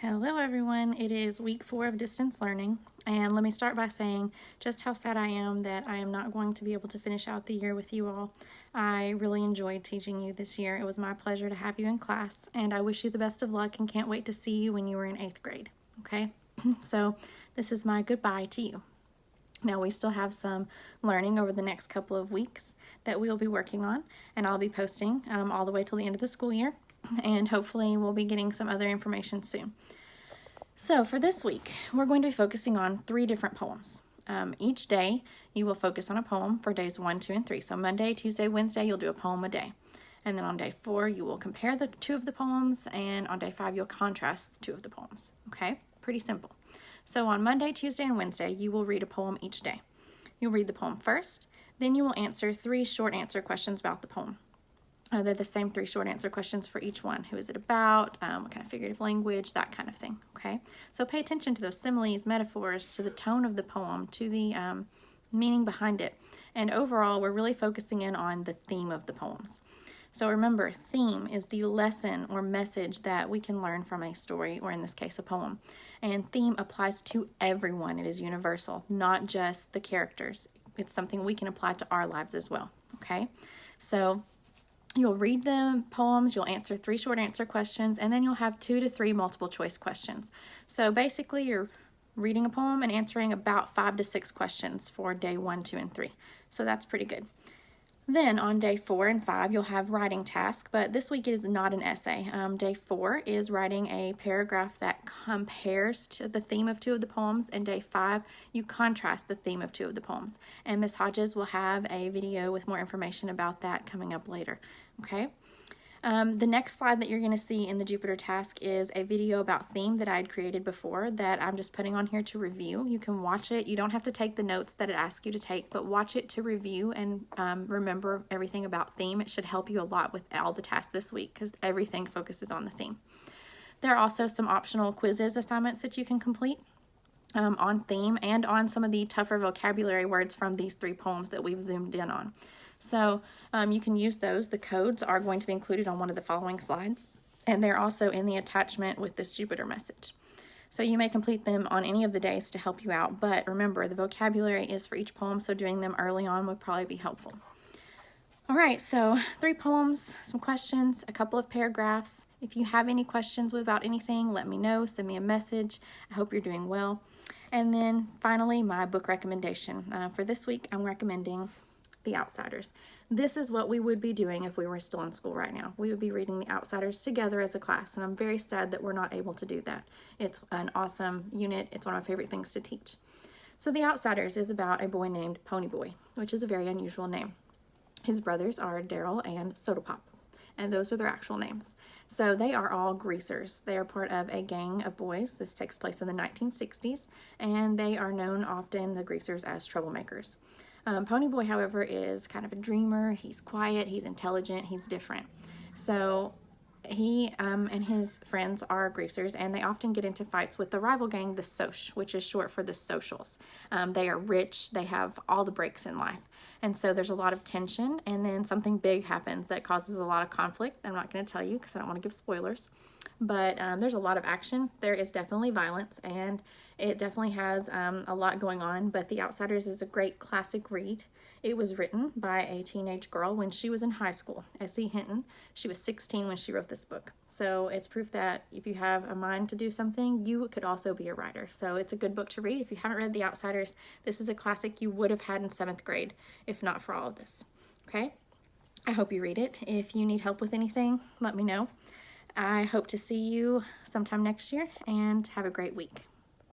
Hello everyone, it is week 4 of distance learning, and let me start by saying just how sad I am that I am not going to be able to finish out the year with you all. I really enjoyed teaching you this year. It was my pleasure to have you in class, and I wish you the best of luck and can't wait to see you when you were in 8th grade, okay? So this is my goodbye to you. Now we still have some learning over the next couple of weeks that we'll be working on, and I'll be posting all the way till the end of the school year, and hopefully we'll be getting some other information soon. So for this week, we're going to be focusing on 3 different poems. Each day, you will focus on a poem for days 1, 2, and 3. So Monday, Tuesday, Wednesday, you'll do a poem a day. And then on day 4, you will compare the 2 of the poems, and on day 5, you'll contrast the 2 of the poems. Okay? Pretty simple. So on Monday, Tuesday, and Wednesday, you will read a poem each day. You'll read the poem first, then you will answer 3 short answer questions about the poem. They're the same 3 short answer questions for each one. Who is it about? What kind of figurative language? That kind of thing, okay? So pay attention to those similes, metaphors, to the tone of the poem, to the meaning behind it. And overall, we're really focusing in on the theme of the poems. So remember, theme is the lesson or message that we can learn from a story, or in this case, a poem. And theme applies to everyone. It is universal, not just the characters. It's something we can apply to our lives as well, okay? So you'll read the poems, you'll answer 3 short answer questions, and then you'll have 2 to 3 multiple choice questions. So basically you're reading a poem and answering about 5 to 6 questions for day 1, 2, and 3. So that's pretty good. Then on day 4 and 5, you'll have writing task, but this week it is not an essay. Day 4 is writing a paragraph that compares to the theme of 2 of the poems, and day 5, you contrast the theme of 2 of the poems. And Ms. Hodges will have a video with more information about that coming up later, okay? The next slide that you're going to see in the Jupiter task is a video about theme that I had created before that I'm just putting on here to review. You can watch it. You don't have to take the notes that it asks you to take, but watch it to review and remember everything about theme. It should help you a lot with all the tasks this week because everything focuses on the theme. There are also some optional quizzes assignments that you can complete on theme and on some of the tougher vocabulary words from these 3 poems that we've zoomed in on. So you can use those. The codes are going to be included on one of the following slides, and they're also in the attachment with this Jupiter message. So you may complete them on any of the days to help you out, but remember, the vocabulary is for each poem, so doing them early on would probably be helpful. All right, so 3 poems, some questions, a couple of paragraphs. If you have any questions about anything, let me know, send me a message. I hope you're doing well. And then finally, my book recommendation. For this week, I'm recommending The Outsiders. This is what we would be doing if we were still in school right now. We would be reading The Outsiders together as a class, and I'm very sad that we're not able to do that. It's an awesome unit. It's one of my favorite things to teach. So The Outsiders is about a boy named Ponyboy, which is a very unusual name. His brothers are Daryl and Soda Pop, and those are their actual names. So they are all greasers. They are part of a gang of boys. This takes place in the 1960s, and they are known often, the greasers, as troublemakers. Ponyboy, however, is kind of a dreamer. He's quiet, he's intelligent, he's different. So he and his friends are greasers, and they often get into fights with the rival gang, the Soch, which is short for the Socials. They are rich, they have all the breaks in life, and so there's a lot of tension, and then something big happens that causes a lot of conflict. I'm not going to tell you because I don't want to give spoilers, but there's a lot of action. There is definitely violence, and it definitely has a lot going on, but The Outsiders is a great classic read. It was written by a teenage girl when she was in high school, S.E. Hinton. She was 16 when she wrote this book. So it's proof that if you have a mind to do something, you could also be a writer. So it's a good book to read. If you haven't read The Outsiders, this is a classic you would have had in 7th grade, if not for all of this. Okay? I hope you read it. If you need help with anything, let me know. I hope to see you sometime next year, and have a great week.